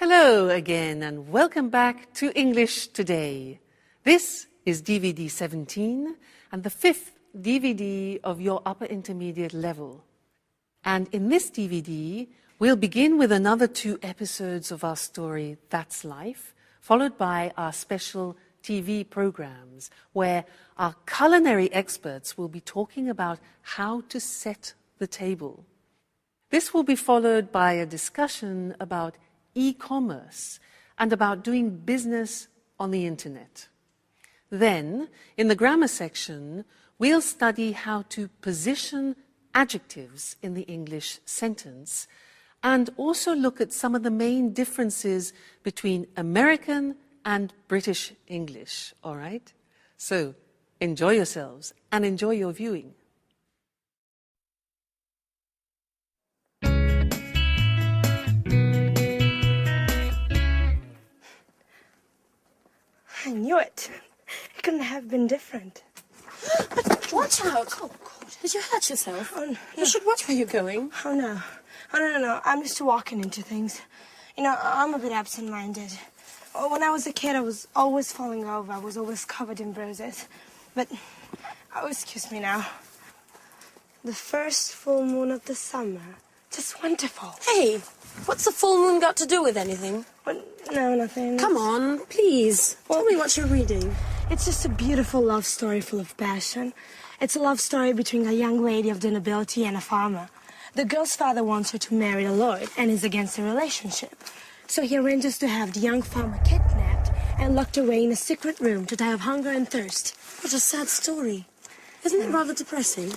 Hello again and welcome back to English Today. This is DVD 17 and the fifth DVD of your upper intermediate level. And in this DVD, we'll begin with another 2 episodes of our story, That's Life, followed by our special TV programs, where our culinary experts will be talking about how to set the table. This will be followed by a discussion about e-commerce and about doing business on the internet. Then, in the grammar section, we'll study how to position adjectives in the English sentence and also look at some of the main differences between American and British English, all right? So, enjoy yourselves and enjoy your viewing. I knew it. It couldn't have been different. Watch out! Oh, God. Did you hurt yourself? Oh, no. You should watch where you're going. Oh, no. Oh, no. I'm just walking into things. You know, I'm a bit absent-minded. When I was a kid, I was always falling over. I was always covered in bruises. But, oh, excuse me now. The first full moon of the summer. Just wonderful. Hey, what's the full moon got to do with anything? No, nothing. Come on, please. Tell me what you're reading. It's just a beautiful love story full of passion. It's a love story between a young lady of the nobility and a farmer. The girl's father wants her to marry a lord and is against the relationship. So he arranges to have the young farmer kidnapped and locked away in a secret room to die of hunger and thirst. What a sad story. Isn't it rather depressing?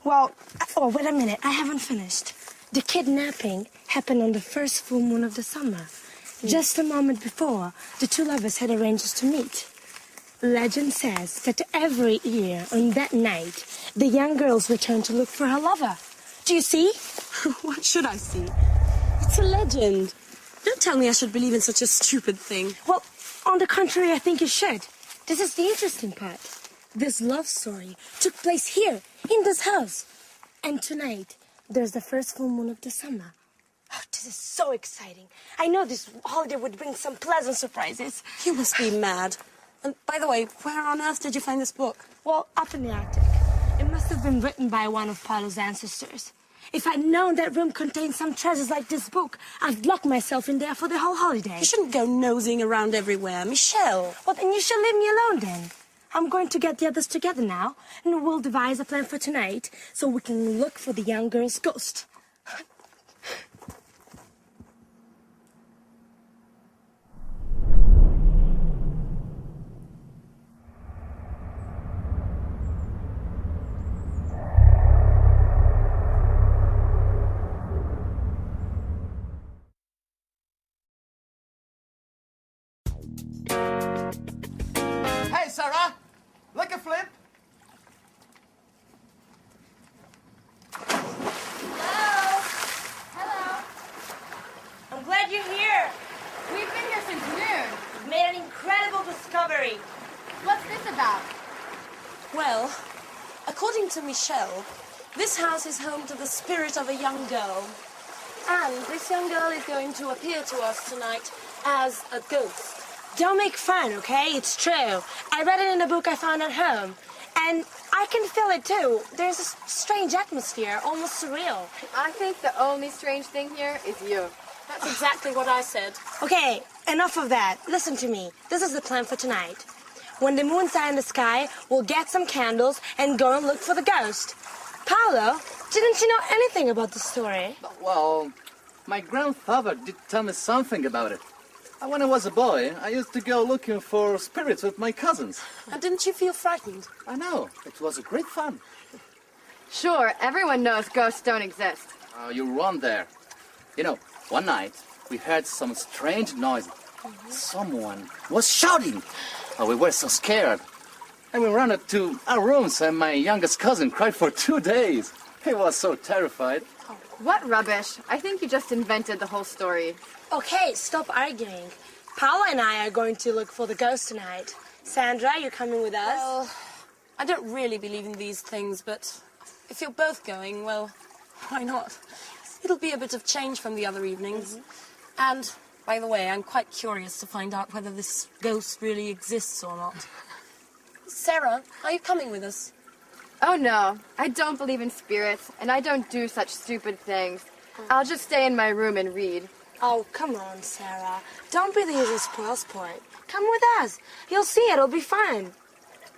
Well, oh, wait a minute. I haven't finished. The kidnapping happened on the first full moon of the summer. Just a moment before, the 2 lovers had arranged to meet. Legend says that every year on that night, the young girls return to look for her lover. Do you see? What should I see? It's a legend. Don't tell me I should believe in such a stupid thing. Well, on the contrary, I think you should. This is the interesting part. This love story took place here, in this house. And tonight, there's the first full moon of the summer. Oh, this is so exciting. I know this holiday would bring some pleasant surprises. You must be mad. And by the way, where on earth did you find this book? Well, up in the Arctic. It must have been written by one of Paolo's ancestors. If I'd known that room contained some treasures like this book, I'd lock myself in there for the whole holiday. You shouldn't go nosing around everywhere, Michelle. Well, then you should leave me alone then. I'm going to get the others together now, and we'll devise a plan for tonight so we can look for the young girl's ghost. Hey, Sarah! Lick a flip! Hello. I'm glad you're here. We've been here since noon. We've made an incredible discovery. What's this about? Well, according to Michelle, this house is home to the spirit of a young girl. And this young girl is going to appear to us tonight as a ghost. Don't make fun, okay? It's true. I read it in a book I found at home. And I can feel it, too. There's a strange atmosphere, almost surreal. I think the only strange thing here is you. That's exactly what I said. Okay, enough of that. Listen to me. This is the plan for tonight. When the moon's high in the sky, we'll get some candles and go and look for the ghost. Paolo, didn't you know anything about the story? Well, my grandfather did tell me something about it. When I was a boy, I used to go looking for spirits with my cousins. And didn't you feel frightened? I know. It was a great fun. Sure, everyone knows ghosts don't exist. Oh, you're wrong there. You know, one night, we heard some strange noise. Someone was shouting. Oh, we were so scared. And we ran up to our rooms, and my youngest cousin cried for 2 days. He was so terrified. What rubbish. I think you just invented the whole story. Okay, stop arguing. Paolo and I are going to look for the ghost tonight. Sandra, you coming with us? Well, I don't really believe in these things, but if you're both going, well, why not? It'll be a bit of change from the other evenings. And By the way, I'm quite curious to find out whether this ghost really exists or not. Sarah, are you coming with us? Oh no, I don't believe in spirits, and I don't do such stupid things. I'll just stay in my room and read. Oh, come on, Sarah. Don't be the usual spoil sport. Come with us. You'll see it. It'll be fun.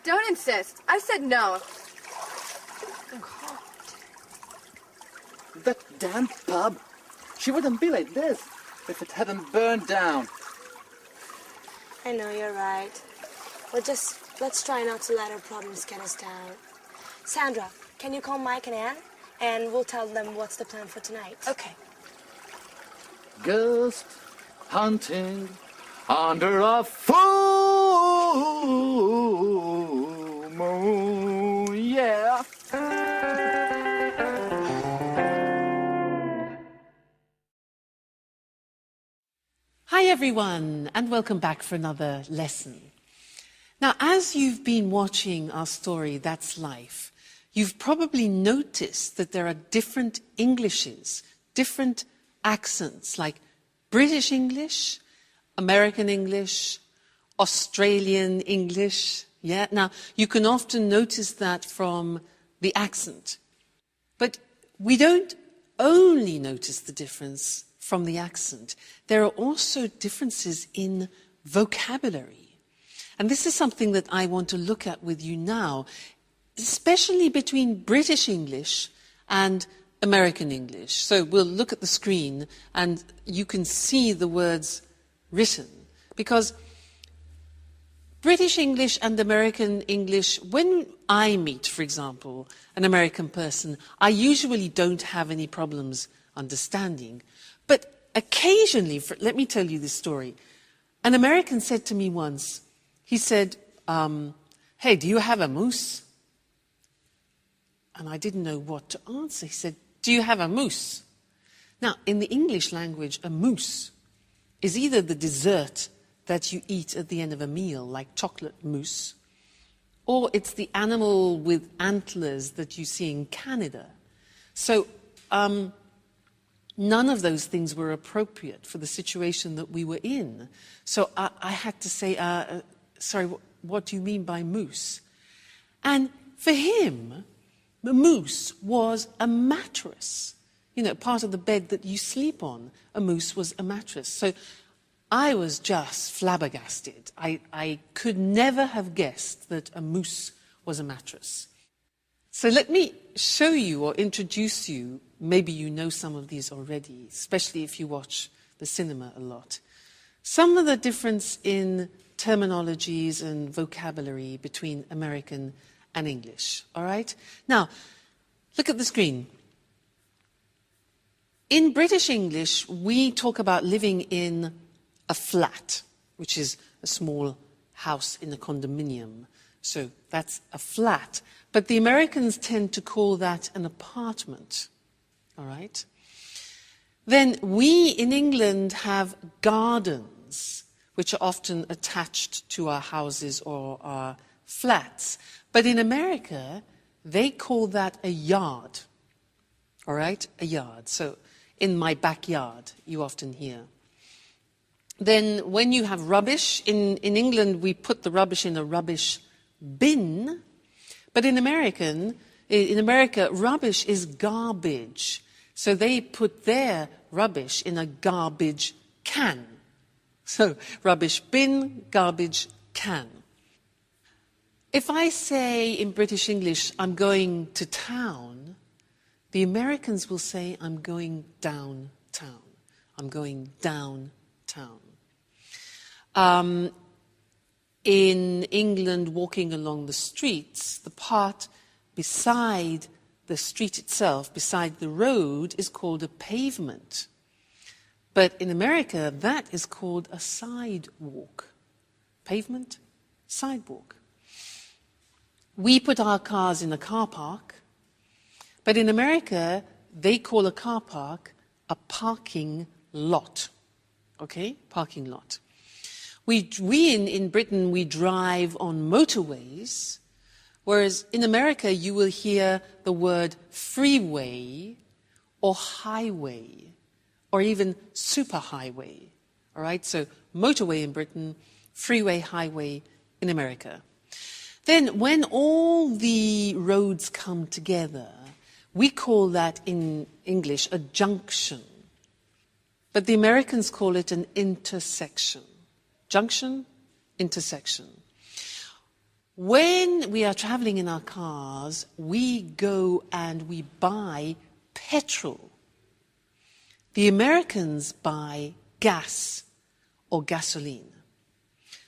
Don't insist. I said no. That damn pub. She wouldn't be like this if it hadn't burned down. I know, you're right. Let's try not to let our problems get us down. Sandra, can you call Mike and Anne? And we'll tell them what's the plan for tonight. Okay. Ghost hunting under a full moon, yeah. Hi everyone, and welcome back for another lesson. Now, as you've been watching our story, That's Life, you've probably noticed that there are different Englishes, different accents, like British English, American English, Australian English. Yeah, now you can often notice that from the accent. But we don't only notice the difference from the accent. There are also differences in vocabulary. And this is something that I want to look at with you now, especially between British English and American English. So we'll look at the screen and you can see the words written. Because British English and American English, when I meet, for example, an American person, I usually don't have any problems understanding. But occasionally, let me tell you this story. An American said to me once, he said, hey, do you have a moose? And I didn't know what to answer. He said, do you have a moose? Now, in the English language, a moose is either the dessert that you eat at the end of a meal, like chocolate mousse, or it's the animal with antlers that you see in Canada. So none of those things were appropriate for the situation that we were in. So I had to say, sorry, what do you mean by moose? And for him, the moose was a mattress. You know, part of the bed that you sleep on, a moose was a mattress. So I was just flabbergasted. I could never have guessed that a moose was a mattress. So let me show you or introduce you, maybe you know some of these already, especially if you watch the cinema a lot. Some of the difference in terminologies and vocabulary between American and English, all right? Now, look at the screen. In British English, we talk about living in a flat, which is a small house in a condominium. So that's a flat. But the Americans tend to call that an apartment, all right? Then we in England have gardens, which are often attached to our houses or our flats. But in America, they call that a yard, all right? A yard. So in my backyard, you often hear. Then when you have rubbish, in England, we put the rubbish in a rubbish bin. But in America, rubbish is garbage. So they put their rubbish in a garbage can. So rubbish bin, garbage can. If I say in British English, I'm going to town, the Americans will say, I'm going downtown. I'm going downtown. In England, walking along the streets, the part beside the street itself, beside the road, is called a pavement. But in America, that is called a sidewalk. Pavement, sidewalk. We put our cars in a car park, but in America, they call a car park a parking lot. Okay? Parking lot. We in Britain, we drive on motorways, whereas in America, you will hear the word freeway or highway or even superhighway. All right, so motorway in Britain, freeway, highway in America. Then when all the roads come together, we call that in English a junction. But the Americans call it an intersection. Junction, intersection. When we are traveling in our cars, we go and we buy petrol. The Americans buy gas or gasoline.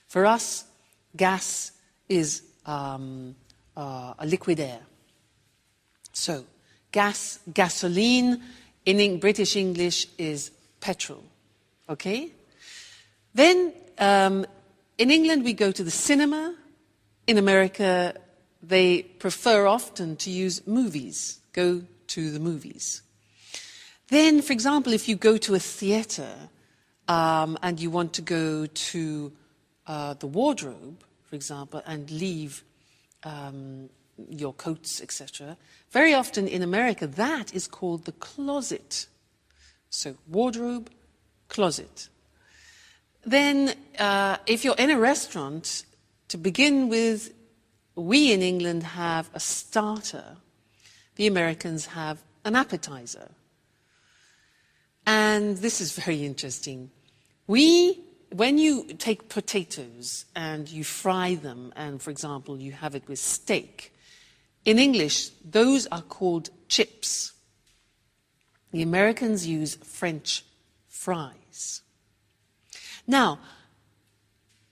For us, gas is a liquid air. So, gas, gasoline, in British English is petrol. Okay? Then, in England, we go to the cinema. In America, they prefer often to use movies. Go to the movies. Then, for example, if you go to a theatre and you want to go to the wardrobe, for example, and leave your coats, etc., very often in America, that is called the closet. So, wardrobe, closet. Then, if you're in a restaurant, to begin with, we in England have a starter. The Americans have an appetizer. And this is very interesting. When you take potatoes and you fry them, and for example, you have it with steak, in English, those are called chips. The Americans use French fries. Now,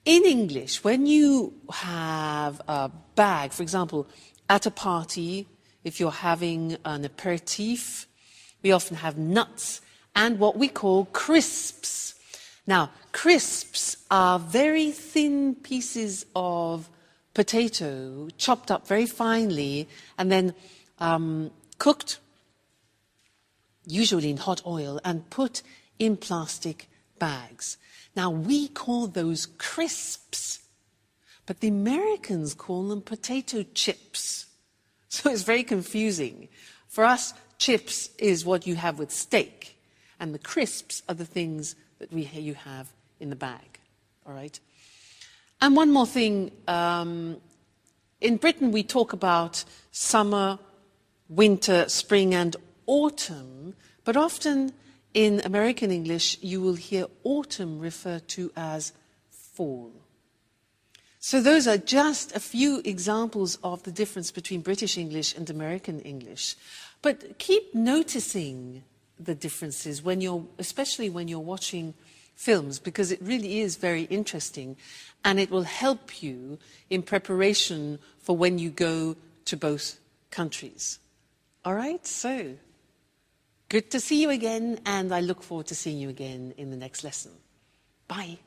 in English, when you have a bag, for example, at a party, if you're having an aperitif, we often have nuts and what we call crisps. Now, crisps are very thin pieces of potato, chopped up very finely, and then cooked, usually in hot oil, and put in plastic bags. Now, we call those crisps, but the Americans call them potato chips. So it's very confusing. For us, chips is what you have with steak, and the crisps are the things that you have in the bag. All right? And one more thing. In Britain, we talk about summer, winter, spring, and autumn, but often in American English, you will hear autumn referred to as fall. So those are just a few examples of the difference between British English and American English. But keep noticing the differences especially when you're watching films, because it really is very interesting, and it will help you in preparation for when you go to both countries. All right, so good to see you again, and I look forward to seeing you again in the next lesson. Bye.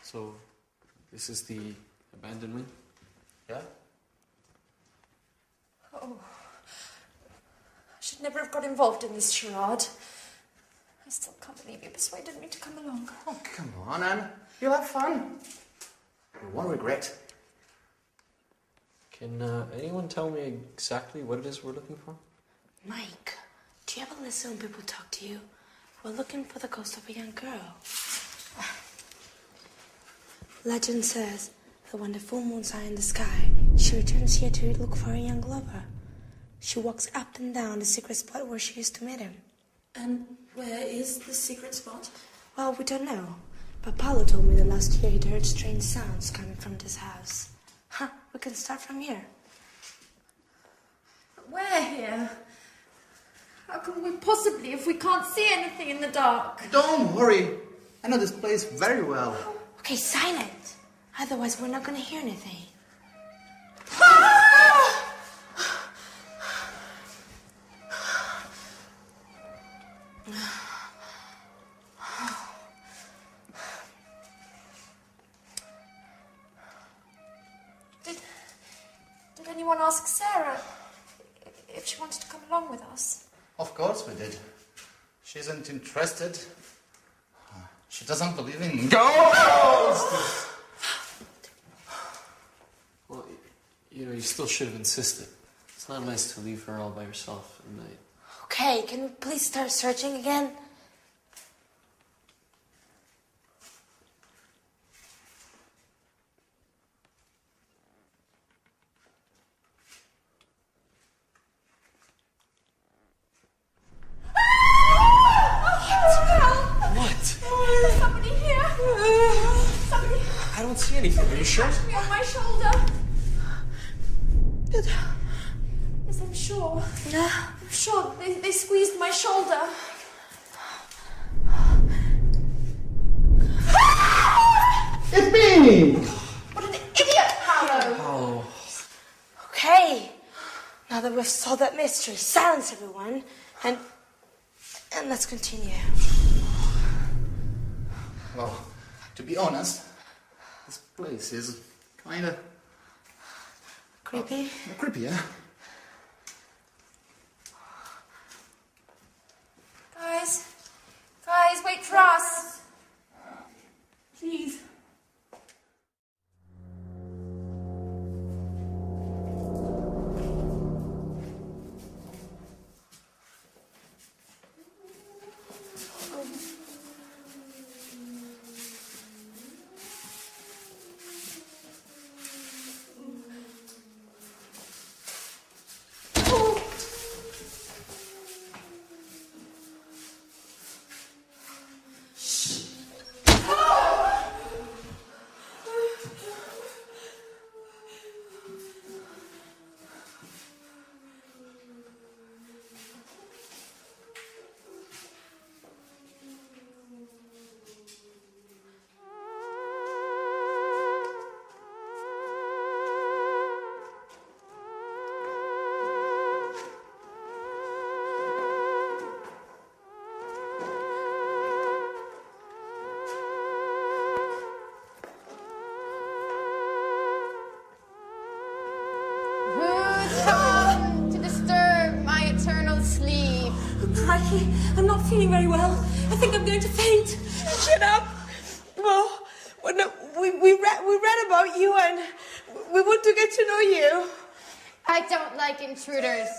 So, this is the abandonment? Yeah? Oh, I should never have got involved in this charade. I still can't believe you persuaded me to come along. Oh, come on, Anne. You'll have fun. You won't regret. Can anyone tell me exactly what it is we're looking for? Mike, do you ever listen when people talk to you? We're looking for the ghost of a young girl. Legend says that when the full moon's high in the sky, she returns here to look for a young lover. She walks up and down the secret spot where she used to meet him. And where is the secret spot? Well, we don't know. But Paolo told me that last year he'd heard strange sounds coming from this house. We can start from here. Where here? How can we possibly if we can't see anything in the dark? Don't worry. I know this place very well. Okay, silent. Otherwise, we're not going to hear anything. Did anyone anyone ask Sarah if she wanted to come along with us? Of course we did. She isn't interested. She doesn't believe in ghosts! Well, you know, you still should have insisted. It's not nice to leave her all by herself at night. Okay, can we please start searching again? What? Somebody here! Somebody I don't see anything. Are you sure? touched me on my shoulder. Yes, I'm sure. I'm sure they squeezed my shoulder. It's me! What an idiot, Paolo! Oh. Okay. Now that we've solved that mystery, silence everyone, and let's continue. Well, to be honest, this place is kinda Creepy? creepy, yeah? Guys, wait for us. Please. Who's come to disturb my eternal sleep? Crikey, I'm not feeling very well. I think I'm going to faint. Shut up! Well, no, we read about you and we want to get to know you. I don't like intruders.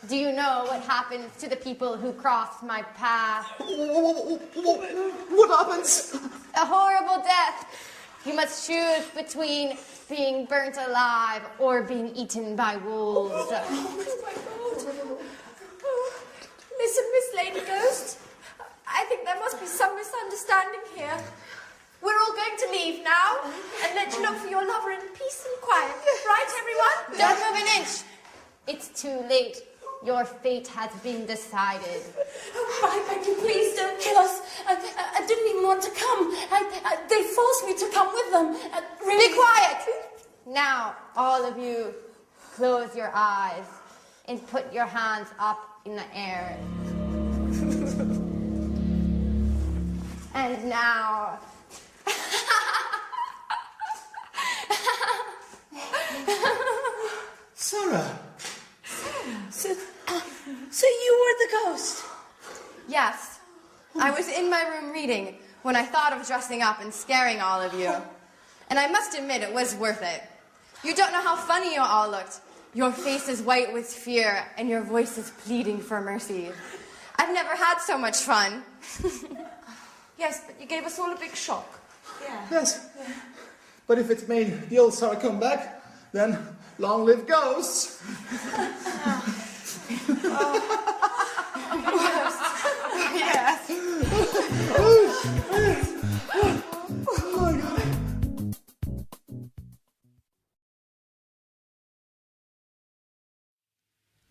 Do you know what happens to the people who cross my path? What happens? A horrible death. You must choose between being burnt alive or being eaten by wolves. Oh my God. Listen, Miss Lady Ghost. I think there must be some misunderstanding here. We're all going to leave now and let you look for your lover in peace and quiet. Right, everyone? Don't move an inch. It's too late. Your fate has been decided. I beg you, please don't kill us. I didn't even want to come. They forced me to come with them. Really. Be quiet! Now, all of you, close your eyes and put your hands up in the air. And now... Sarah! So you were the ghost? Yes, I was in my room reading when I thought of dressing up and scaring all of you. And I must admit, it was worth it. You don't know how funny you all looked. Your face is white with fear, and your voice is pleading for mercy. I've never had so much fun. Yes, but you gave us all a big shock. Yeah. Yes. But if it made the old Sarah come back, then long live ghosts! Yes.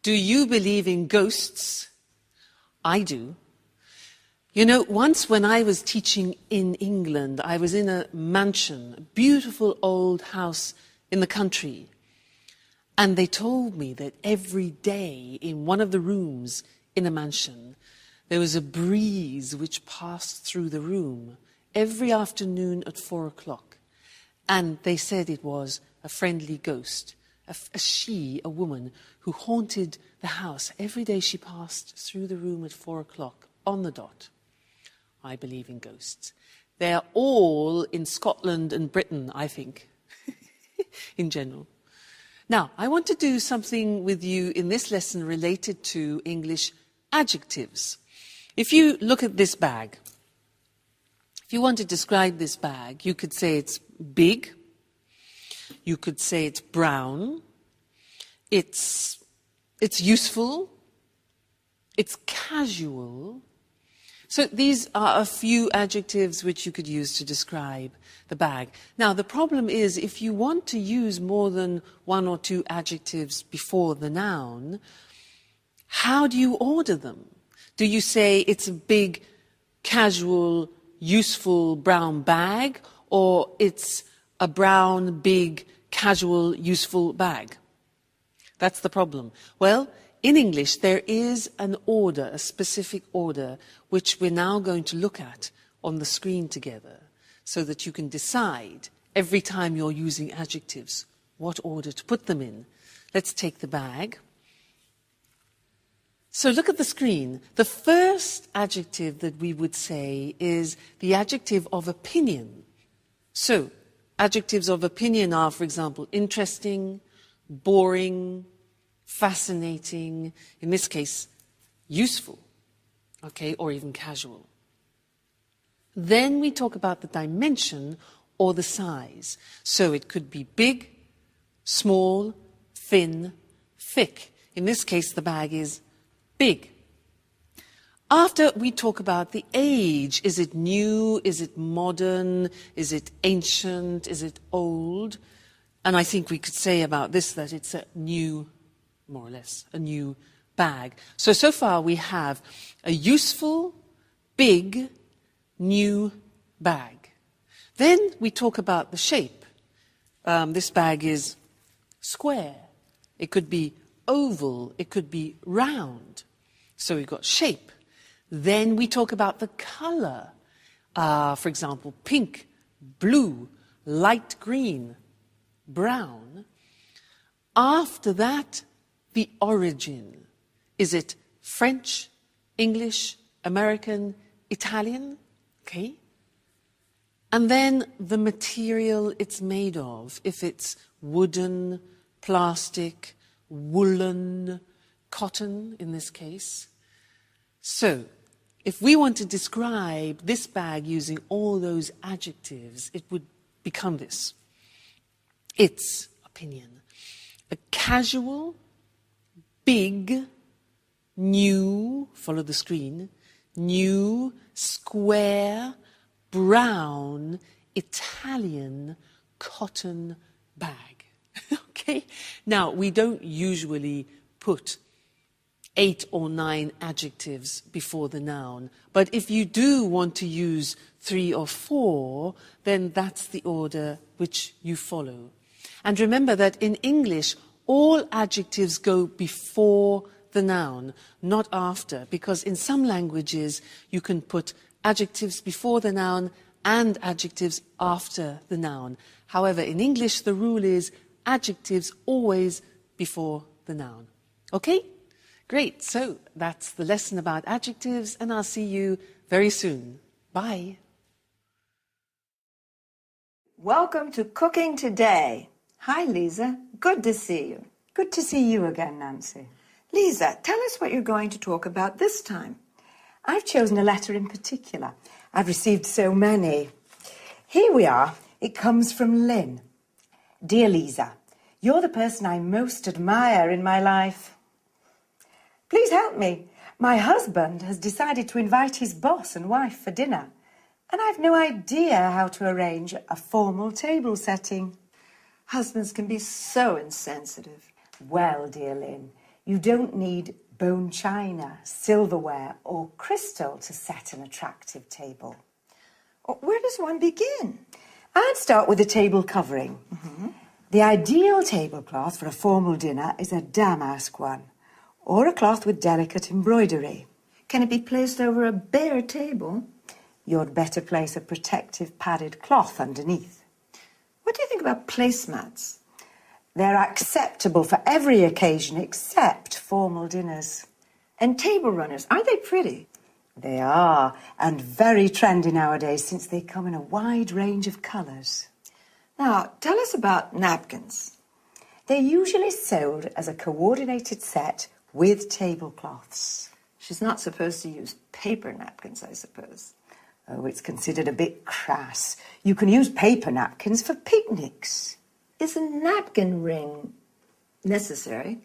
Do you believe in ghosts? I do. You know, once when I was teaching in England, I was in a mansion, a beautiful old house in the country. And they told me that every day in one of the rooms in a mansion, there was a breeze which passed through the room every afternoon at 4 o'clock. And they said it was a friendly ghost a woman, who haunted the house every day she passed through the room at 4 o'clock on the dot. I believe in ghosts. They're all in Scotland and Britain, I think, in general. Now, I want to do something with you in this lesson related to English adjectives. If you look at this bag, if you want to describe this bag, you could say it's big, you could say it's brown, it's useful, it's casual. So these are a few adjectives which you could use to describe the bag. Now, the problem is if you want to use more than one or two adjectives before the noun, how do you order them? Do you say it's a big, casual, useful brown bag, or it's a brown, big, casual, useful bag? That's the problem. Well, in English, there is an order, a specific order, which we're now going to look at on the screen together, so that you can decide every time you're using adjectives what order to put them in. Let's take the bag. So look at the screen. The first adjective that we would say is the adjective of opinion. So, adjectives of opinion are, for example, interesting, boring, fascinating, in this case, useful, okay, or even casual. Then we talk about the dimension or the size. So it could be big, small, thin, thick. In this case, the bag is big. After we talk about the age, is it new, is it modern, is it ancient, is it old? And I think we could say about this that it's a new, more or less, a new bag. So far we have a useful, big, new bag. Then we talk about the shape. This bag is square. It could be oval. It could be round. So we've got shape. Then we talk about the color. For example, pink, blue, light green, brown. After that, the origin. Is it French, English, American, Italian? Okay. And then the material it's made of. If it's wooden, plastic, woolen, cotton in this case. So, if we want to describe this bag using all those adjectives, it would become this. Its opinion. A casual, big, new, follow the screen, new, square, brown, Italian cotton bag. Okay? Now, we don't usually put 8 or 9 adjectives before the noun, but if you do want to use 3 or 4, then that's the order which you follow. And remember that in English, all adjectives go before the noun, not after, because in some languages you can put adjectives before the noun and adjectives after the noun. However, in English, the rule is adjectives always before the noun. Okay? Great. So that's the lesson about adjectives, and I'll see you very soon. Bye. Welcome to Cooking Today. Hi, Lisa. Good to see you. Good to see you again, Nancy. Lisa, tell us what you're going to talk about this time. I've chosen a letter in particular. I've received so many. Here we are. It comes from Lynn. Dear Lisa, you're the person I most admire in my life. Please help me. My husband has decided to invite his boss and wife for dinner, and I've no idea how to arrange a formal table setting. Husbands can be so insensitive. Well, dear Lynn, you don't need bone china, silverware, or crystal to set an attractive table. Where does one begin? I'd start with the table covering. The ideal tablecloth for a formal dinner is a damask one, or a cloth with delicate embroidery. Can it be placed over a bare table? You'd better place a protective padded cloth underneath. What do you think about placemats? They're acceptable for every occasion except formal dinners. And table runners, aren't they pretty? They are, and very trendy nowadays since they come in a wide range of colours. Now, tell us about napkins. They're usually sold as a coordinated set with tablecloths. She's not supposed to use paper napkins, I suppose. Oh, it's considered a bit crass. You can use paper napkins for picnics. Is a napkin ring necessary?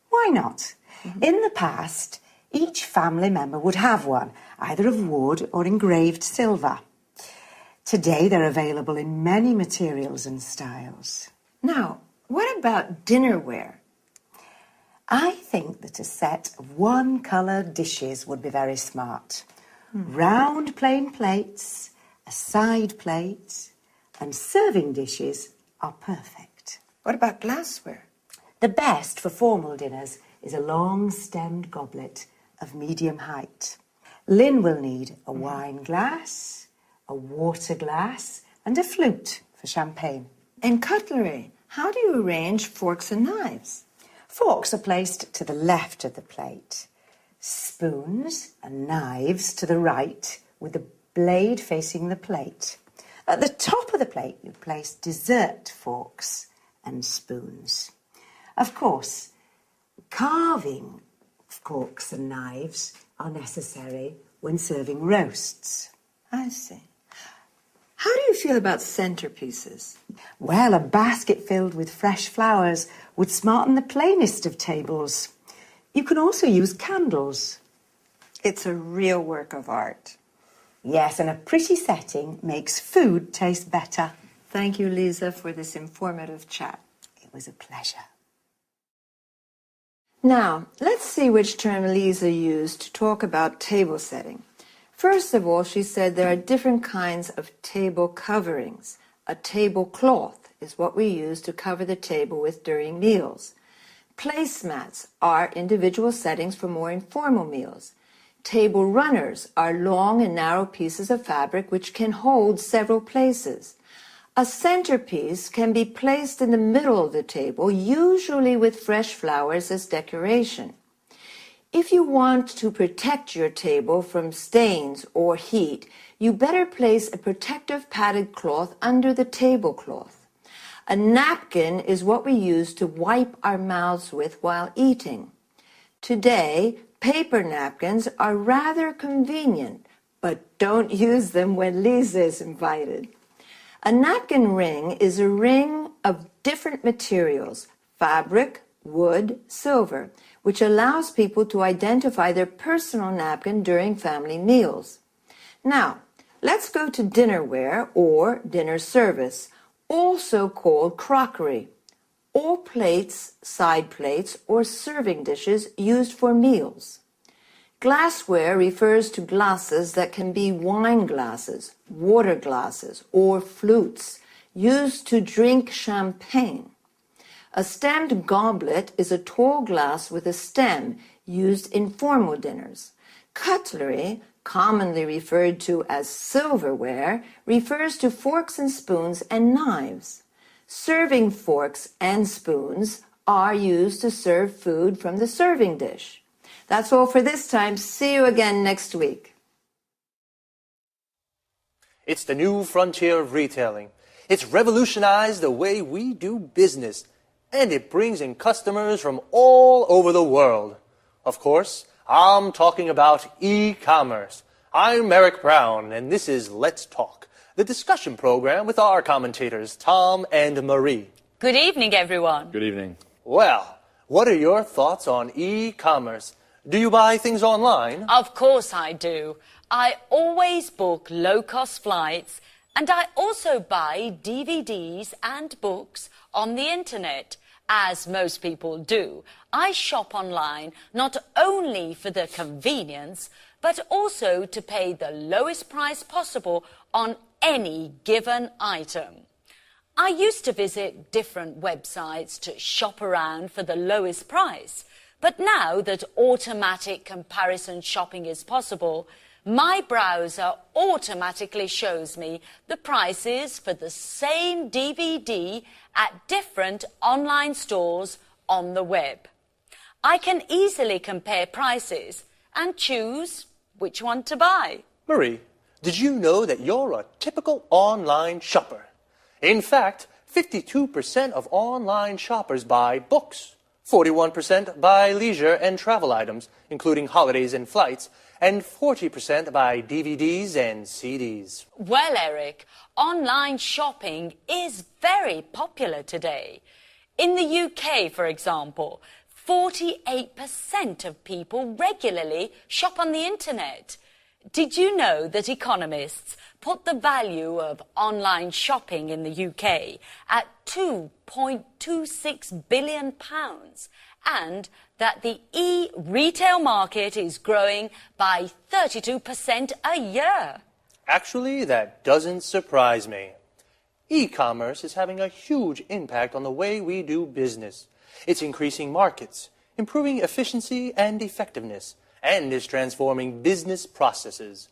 Why not? In the past, each family member would have one, either of wood or engraved silver. Today, they're available in many materials and styles. Now, what about dinnerware? I think that a set of one-colour dishes would be very smart. Round plain plates, a side plate, and serving dishes are perfect. What about glassware? The best for formal dinners is a long-stemmed goblet of medium height. Lynn will need a wine glass, a water glass, and a flute for champagne. And cutlery. How do you arrange forks and knives? Forks are placed to the left of the plate. Spoons and knives to the right, with the blade facing the plate. At the top of the plate, you place dessert forks and spoons. Of course, carving forks and knives are necessary when serving roasts. I see. How do you feel about centerpieces? Well, a basket filled with fresh flowers would smarten the plainest of tables. You can also use candles. It's a real work of art. Yes, and a pretty setting makes food taste better. Thank you, Lisa, for this informative chat. It was a pleasure. Now, let's see which term Lisa used to talk about table setting. First of all, she said there are different kinds of table coverings. A tablecloth is what we use to cover the table with during meals. Placemats are individual settings for more informal meals. Table runners are long and narrow pieces of fabric which can hold several places. A centerpiece can be placed in the middle of the table, usually with fresh flowers as decoration. If you want to protect your table from stains or heat, you better place a protective padded cloth under the tablecloth. A napkin is what we use to wipe our mouths with while eating. Today, paper napkins are rather convenient, but don't use them when Lisa is invited. A napkin ring is a ring of different materials, fabric, wood, silver, which allows people to identify their personal napkin during family meals. Now, let's go to dinnerware or dinner service, also called crockery. All plates, side plates, or serving dishes used for meals. Glassware refers to glasses that can be wine glasses, water glasses, or flutes, used to drink champagne. A stemmed goblet is a tall glass with a stem used in formal dinners. Cutlery, commonly referred to as silverware, refers to forks and spoons and knives. Serving forks and spoons are used to serve food from the serving dish. That's all for this time. See you again next week. It's the new frontier of retailing. It's revolutionized the way we do business, and it brings in customers from all over the world. Of course, I'm talking about e-commerce. I'm Eric Brown, and this is Let's Talk, the discussion program with our commentators, Tom and Marie. Good evening, everyone. Good evening. Well, what are your thoughts on e-commerce? Do you buy things online? Of course I do. I always book low-cost flights, and I also buy DVDs and books on the internet. As most people do, I shop online not only for the convenience, but also to pay the lowest price possible on any given item. I used to visit different websites to shop around for the lowest price, but now that automatic comparison shopping is possible, my browser automatically shows me the prices for the same DVD at different online stores on the web. I can easily compare prices and choose which one to buy. Marie, did you know that you're a typical online shopper? In fact, 52% of online shoppers buy books, 41% buy leisure and travel items, including holidays and flights, and 40% buy DVDs and CDs. Well, Eric, online shopping is very popular today. In the UK, for example, 48% of people regularly shop on the internet. Did you know that economists put the value of online shopping in the UK at £2.26 billion and that the e-retail market is growing by 32% a year? Actually, that doesn't surprise me. E-commerce is having a huge impact on the way we do business. It's increasing markets, improving efficiency and effectiveness, and is transforming business processes.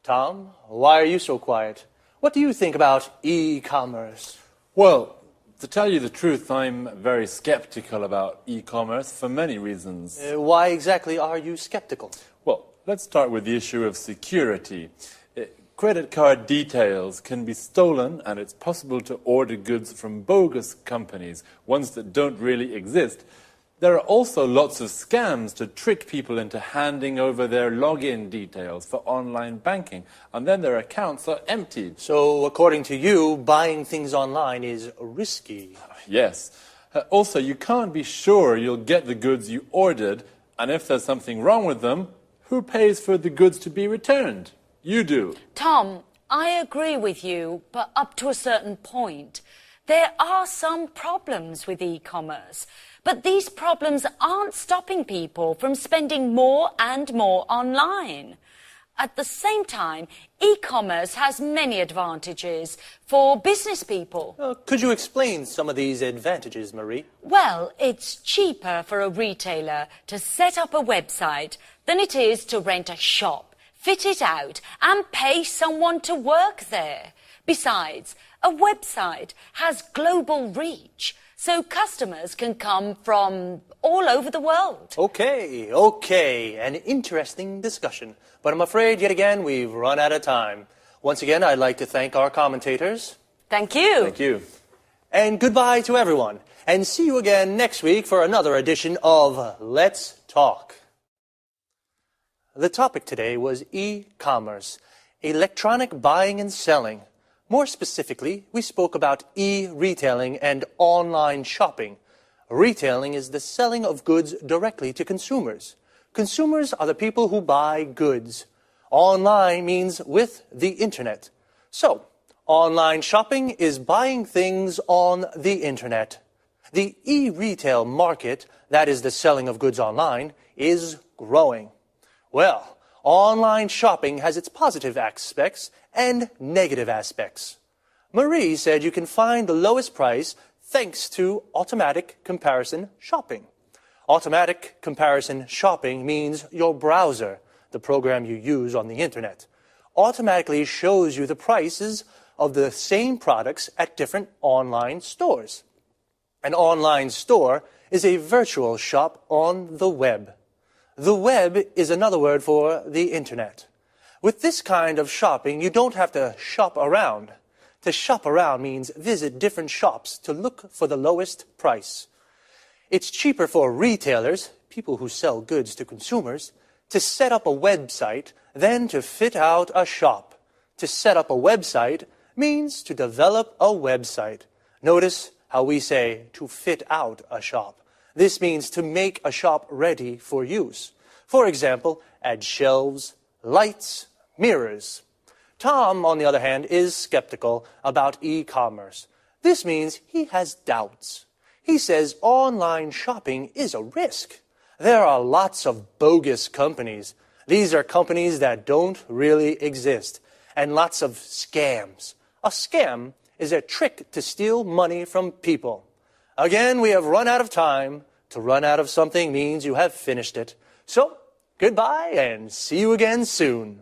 Tom, why are you so quiet? What do you think about e-commerce? Well, to tell you the truth, I'm very skeptical about e-commerce for many reasons. Why exactly are you skeptical? Well, let's start with the issue of security. Credit card details can be stolen, and it's possible to order goods from bogus companies, ones that don't really exist. There are also lots of scams to trick people into handing over their login details for online banking, and then their accounts are emptied. So, according to you, buying things online is risky. Yes. Also, you can't be sure you'll get the goods you ordered, and if there's something wrong with them, who pays for the goods to be returned? You do. Tom, I agree with you, but up to a certain point. There are some problems with e-commerce, but these problems aren't stopping people from spending more and more online. At the same time, e-commerce has many advantages for business people. Could you explain some of these advantages, Marie? Well, it's cheaper for a retailer to set up a website than it is to rent a shop, fit it out, and pay someone to work there. Besides, a website has global reach, so customers can come from all over the world. Okay. An interesting discussion. But I'm afraid, yet again, we've run out of time. Once again, I'd like to thank our commentators. Thank you. Thank you. And goodbye to everyone. And see you again next week for another edition of Let's Talk. The topic today was e-commerce, electronic buying and selling. More specifically, we spoke about e-retailing and online shopping. Retailing is the selling of goods directly to consumers. Consumers are the people who buy goods. Online means with the internet. So, online shopping is buying things on the internet. The e-retail market, that is the selling of goods online, is growing. Well, online shopping has its positive aspects and negative aspects. Marie said you can find the lowest price thanks to automatic comparison shopping. Automatic comparison shopping means your browser, the program you use on the internet, automatically shows you the prices of the same products at different online stores. An online store is a virtual shop on the web. The web is another word for the internet. With this kind of shopping, you don't have to shop around. To shop around means visit different shops to look for the lowest price. It's cheaper for retailers, people who sell goods to consumers, to set up a website than to fit out a shop. To set up a website means to develop a website. Notice how we say to fit out a shop. This means to make a shop ready for use. For example, add shelves, lights, mirrors. Tom, on the other hand, is skeptical about e-commerce. This means he has doubts. He says online shopping is a risk. There are lots of bogus companies. These are companies that don't really exist. And lots of scams. A scam is a trick to steal money from people. Again, we have run out of time. To run out of something means you have finished it. So, goodbye and see you again soon.